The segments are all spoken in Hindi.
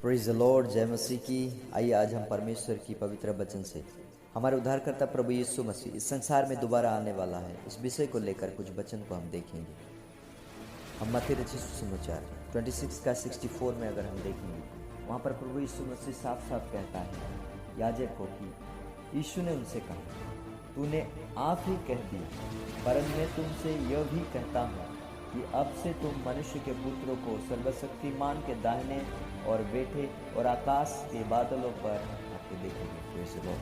प्रेज द लॉर्ड, जय मसीह की। आइए आज हम परमेश्वर की पवित्र वचन से हमारे उद्धारकर्ता प्रभु यीशु मसीह इस संसार में दोबारा आने वाला है, इस विषय को लेकर कुछ वचन को हम देखेंगे। हम मत्ती रचित सुसमाचार 26 का 64 में अगर हम देखेंगे, वहाँ पर प्रभु यीशु मसीह साफ साफ कहता है याजक को कि यीशु ने उनसे कहा, तूने आप ही कह दिया, परंतु मैं तुमसे यह भी कहता हूँ कि अब से तुम मनुष्य के पुत्रों को सर्वशक्तिमान के दाहिने और बैठे और आकाश के बादलों पर आते देखेंगे।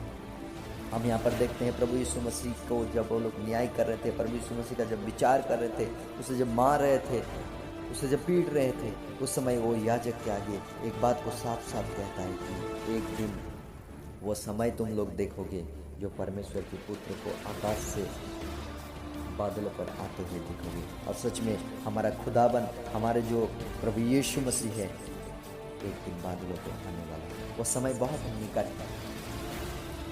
हम यहाँ पर देखते हैं प्रभु यीशु मसीह को जब वो लोग न्याय कर रहे थे, प्रभु यीशु मसीह का जब विचार कर रहे थे, उसे जब मार रहे थे, उसे जब पीट रहे थे, उस समय वो याजक के आगे एक बात को साफ साफ कहता है कि एक दिन वो समय तुम लोग देखोगे जो परमेश्वर के पुत्र को आकाश से बादलों पर आते हुए देखोगे। और सच में हमारा खुदाबंद, हमारे जो प्रभु यीशु मसीह है, एक दिन बादलों पर आने वाला है। वो समय बहुत ही निकट है।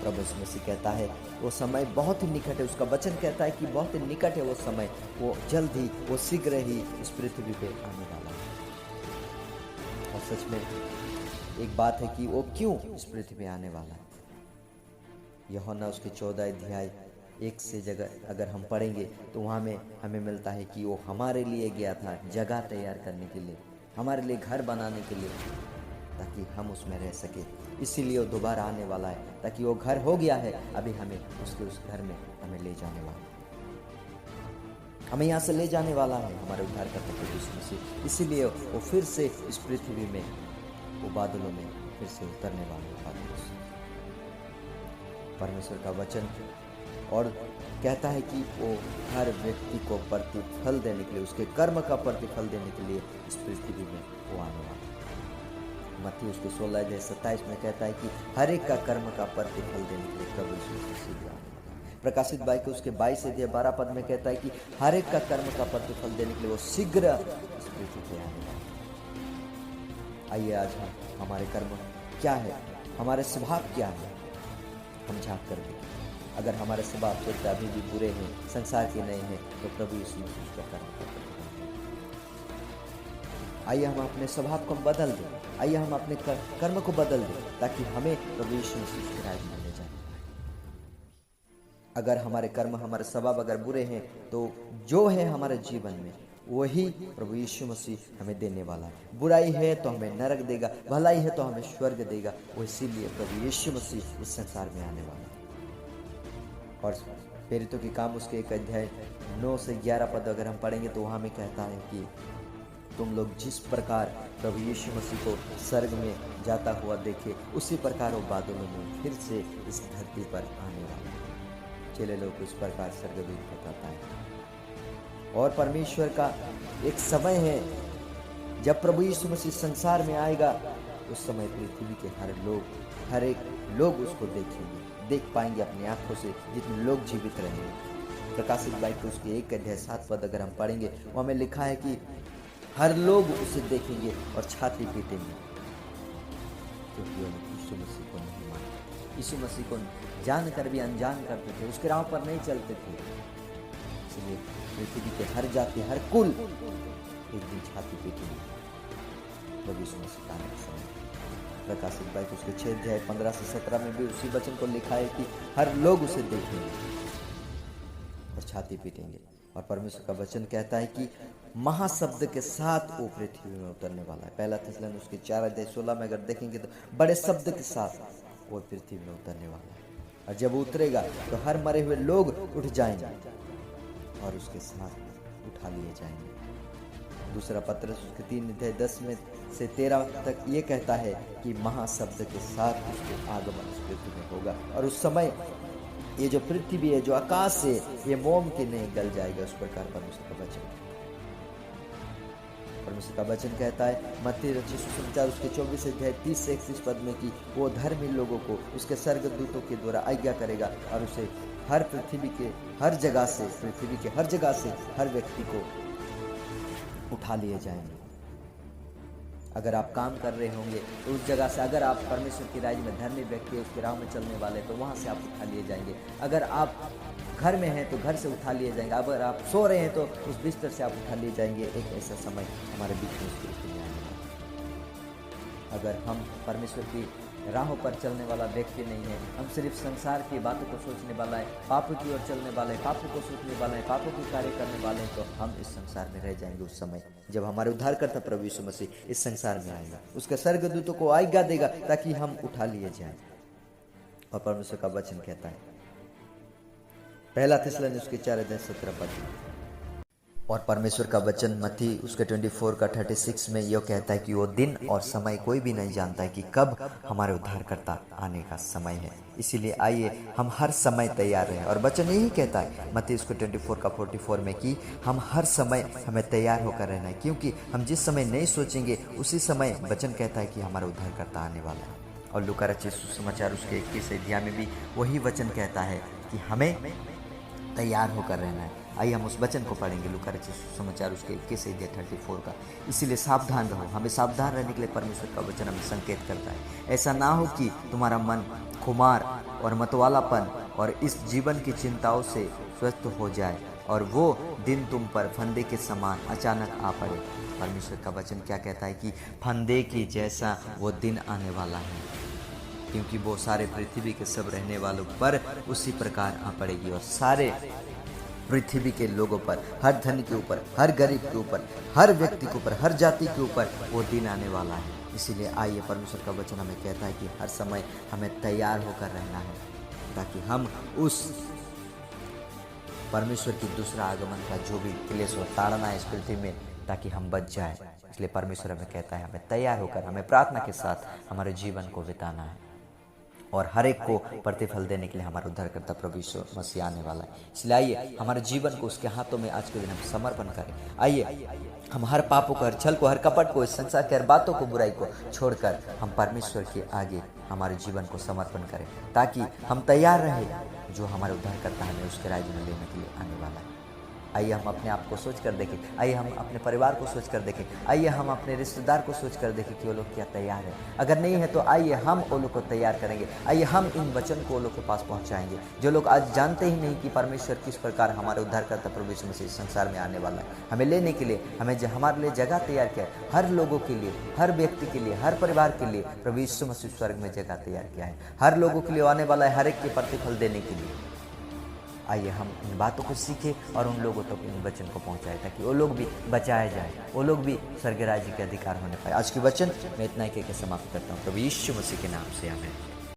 प्रभु यीशु मसीह कहता है वो समय बहुत ही निकट है। उसका वचन कहता है कि बहुत ही निकट है वो समय, वो जल्द ही, वो शीघ्र ही इस पृथ्वी पे आने वाला है। और सच में एक बात है कि वो क्यों इस पृथ्वी पे आने वाला है। यूहन्ना उसके 14 अध्याय 1 से जगह अगर हम पढ़ेंगे तो वहाँ में हमें मिलता है कि वो हमारे लिए गया था, जगह तैयार करने के लिए, हमारे लिए घर बनाने के लिए, ताकि हम उसमें रह सके। इसीलिए वो दोबारा आने वाला है, ताकि वो घर हो गया है, अभी हमें उसके उस घर में हमें ले जाने वाला है, हमें यहाँ से ले जाने वाला है हमारे उद्धारकर्ता प्रभु यीशु मसीह। इसीलिए वो फिर से इस पृथ्वी में, वो बादलों में फिर से उतरने वाले हैं। परमेश्वर का वचन और कहता है कि वो हर व्यक्ति को प्रतिफल देने के लिए, उसके कर्म का प्रतिफल देने के लिए इस पृथ्वी में वो आने वाला है। मत्ती उसके 16 अध्याय 27 में कहता है कि हर एक का कर्म का प्रतिफल देने के लिए प्रभु यीशु मसीह आने वाला है। प्रकाशित बाइक उसके 22 अध्याय 12 पद में कहता है कि हर एक का कर्म का प्रतिफल देने के लिए वो शीघ्र इस पृथ्वी पे आने वाला है। आइए आज हमारे कर्म क्या है, हमारे स्वभाव क्या है, हम झांक कर देखें। अगर हमारे स्वभाव चरित्र अभी भी बुरे हैं, संसार के नहीं हैं, तो प्रभु यीशु मसीह का कर्म करते। आइए हम अपने स्वभाव को बदल दें, आइए हम अपने कर्म को बदल दें, ताकि हमें प्रभु यीशु मसीह के राज्य में ले जाए। अगर हमारे कर्म, हमारे स्वभाव अगर बुरे हैं, तो जो है हमारे जीवन में वही प्रभु यीशु मसीह हमें देने वाला है। बुराई है तो हमें नरक देगा, भलाई है तो हमें स्वर्ग देगा। वो इसीलिए प्रभु यीशु मसीह इस संसार में आने वाला है। और प्रेरितों के काम उसके 1 अध्याय 9 से 11 पद अगर हम पढ़ेंगे तो वहाँ में कहता है कि तुम लोग जिस प्रकार प्रभु यीशु मसीह को स्वर्ग में जाता हुआ देखे, उसी प्रकार वो बादलों में फिर से इस धरती पर आने वाला है। चेले लोग को इस प्रकार स्वर्गदूत बताता है। और परमेश्वर का एक समय है जब प्रभु यीशु मसीह संसार में आएगा, उस समय पृथ्वी के हर एक लोग उसको देख पाएंगे अपनी आंखों से, जितने लोग जीवित रहेंगे। प्रकाशित बाइक उसके 1 अध्याय 7 पद अगर हम पढ़ेंगे, वहाँ में लिखा है कि हर लोग उसे देखेंगे और छाती पीटेंगे, क्योंकि वो यीशु मसीह को नहीं मानते। यीशु मसीह को जानकर भी अनजान करते थे, उसके राह पर नहीं चलते थे। इसलिए पृथ्वी के हर जाति, हर कुल एक दिन छाती पीटेंगे प्रभु यीशु मसीह का आने का समय। प्रकाशित बाइक उसके 6 अध्याय 15 से 17 में भी उसी वचन को लिखा है कि हर लोग उसे देखेंगे और छाती पीटेंगे। और परमेश्वर का वचन कहता है कि महाशब्द के साथ वो पृथ्वी में उतरने वाला है। पहला थिस्सलुनीके उसके 4 अध्याय 16 में अगर देखेंगे तो बड़े शब्द के साथ वो पृथ्वी में उतरने वाला है। और जब वो उतरेगा तो हर मरे हुए लोग उठ जाएंगे और उसके साथ उठा लिए जाएंगे। दूसरा पत्रस उसके 3 अध्याय 10 में से 13 तक ये कहता है कि महाशब्द के साथ उसके आगमन इस पृथ्वी में होगा। और उस समय ये जो पृथ्वी है, जो आकाश है, ये मोम के नहीं गल जाएगा। उस प्रकार परमेश्वर का वचन कहता है मत्ती रचित सुसमाचार उसके 24 अध्याय 30 से 31 पद में कि वो धर्मी लोगों को उसके स्वर्गदूतों के द्वारा आज्ञा करेगा और उसे हर पृथ्वी के हर जगह से हर व्यक्ति को उठा लिए जाएंगे। अगर आप काम कर रहे होंगे तो उस जगह से, अगर आप परमेश्वर के राज्य में धर्मी व्यक्ति उसके राह में चलने वाले, तो वहाँ से आप उठा लिए जाएंगे। अगर आप घर में हैं तो घर से उठा लिए जाएंगे। अगर आप सो रहे हैं तो उस बिस्तर से आप उठा लिए जाएंगे। एक ऐसा समय हमारे बीच में आने वाला है। अगर हम परमेश्वर की राहों पर चलने वाला व्यक्ति नहीं है, हम सिर्फ संसार की बातों को सोचने वाला है, पापों की ओर चलने वाला है, पापों को सोचने वाला है, पापों के कार्य करने वाले हैं, तो हम इस संसार में रह जाएंगे उस समय जब हमारे उद्धारकर्ता प्रभु यीशु मसीह इस संसार में आएगा। उसके स्वर्गदूतों को आज्ञा देगा ताकि हम उठा लिए जाएं। और परमेश्वर का वचन कहता है, पहला थिस्सलुनीके 4:17 और परमेश्वर का वचन मत्ती उसके 24 का 36 में यह कहता है कि वो दिन और समय कोई भी नहीं जानता है कि कब हमारे उद्धारकर्ता आने का समय है। इसीलिए आइए हम हर समय तैयार रहें। और वचन यही कहता है मत्ती उसके 24 का 44 में कि हम हर समय हमें तैयार होकर रहना है, क्योंकि हम जिस समय नहीं सोचेंगे उसी समय वचन कहता है कि हमारा उद्धारकर्ता आने वाला है। और लूका रचित सुसमाचार उसके 21 अध्याय में भी वही वचन कहता है कि हमें तैयार होकर रहना है। आइए हम उस वचन को पढ़ेंगे, लूका रचित सुसमाचार उसके 21 अध्याय 34 का। इसीलिए सावधान रहो। हमें सावधान रहने के लिए परमेश्वर का वचन हमें संकेत करता है। ऐसा ना हो कि तुम्हारा मन खुमार और मतवालापन और इस जीवन की चिंताओं से स्वस्थ हो जाए और वो दिन तुम पर फंदे के समान अचानक आ पड़े। परमेश्वर का वचन क्या कहता है कि फंदे की जैसा वो दिन आने वाला है, क्योंकि वो सारे पृथ्वी के सब रहने वालों पर उसी प्रकार आ पड़ेगी। और सारे पृथ्वी के लोगों पर, हर धनी के ऊपर, हर गरीब के ऊपर, हर व्यक्ति के ऊपर, हर जाति के ऊपर वो दिन आने वाला है। इसीलिए आइए परमेश्वर का वचन हमें कहता है कि हर समय हमें तैयार होकर रहना है ताकि हम उस परमेश्वर की दूसरा आगमन का जो भी क्लेश हो ताड़ना है इस पृथ्वी में, ताकि हम बच जाए। इसलिए परमेश्वर हमें कहता है हमें तैयार होकर हमें प्रार्थना के साथ हमारे जीवन को बिताना है और हर एक को प्रतिफल देने के लिए हमारा उद्धारकर्ता प्रभु यीशु मसीह आने वाला है। इसलिए आइए हमारे जीवन को उसके हाथों में आज के दिन हम समर्पण करें। आइए हम हर पापों को, हर छल को, हर कपट को, इस संसार की हर बातों को, बुराई को छोड़कर हम परमेश्वर के आगे हमारे जीवन को समर्पण करें ताकि हम तैयार रहें जो हमारे उद्धारकर्ता हमें उसके राज्य में लेने के लिए आने वाला है। आइए हम अपने आप को सोच कर देखें, आइए हम अपने परिवार को सोच कर देखें, आइए हम अपने रिश्तेदार को सोच कर देखें कि वो लोग क्या तैयार है। अगर नहीं है तो आइए हम वो लोग को तैयार करेंगे। आइए हम इन वचन को वो लोग के पास पहुंचाएंगे जो लोग आज जानते ही नहीं कि परमेश्वर किस प्रकार हमारे उद्धारकर्ता प्रभु यीशु मसीह संसार में आने वाला है हमें लेने के लिए, हमें हमारे लिए जगह तैयार किया है। हर लोगों के लिए, हर व्यक्ति के लिए, हर परिवार के लिए प्रभु यीशु मसीह स्वर्ग में जगह तैयार किया है। हर लोगों के लिए आने वाला है, हर एक के प्रतिफल देने के लिए। आइए हम इन बातों को सीखें और उन लोगों तक इन वचन को पहुंचाएं ताकि वो लोग भी बचाए जाए, वो लोग भी स्वर्ग राज्य के अधिकार होने पाए। आज के वचन मैं इतना ही कहकर समाप्त करता हूँ। प्रभु यीशु मसीह के नाम से आमीन।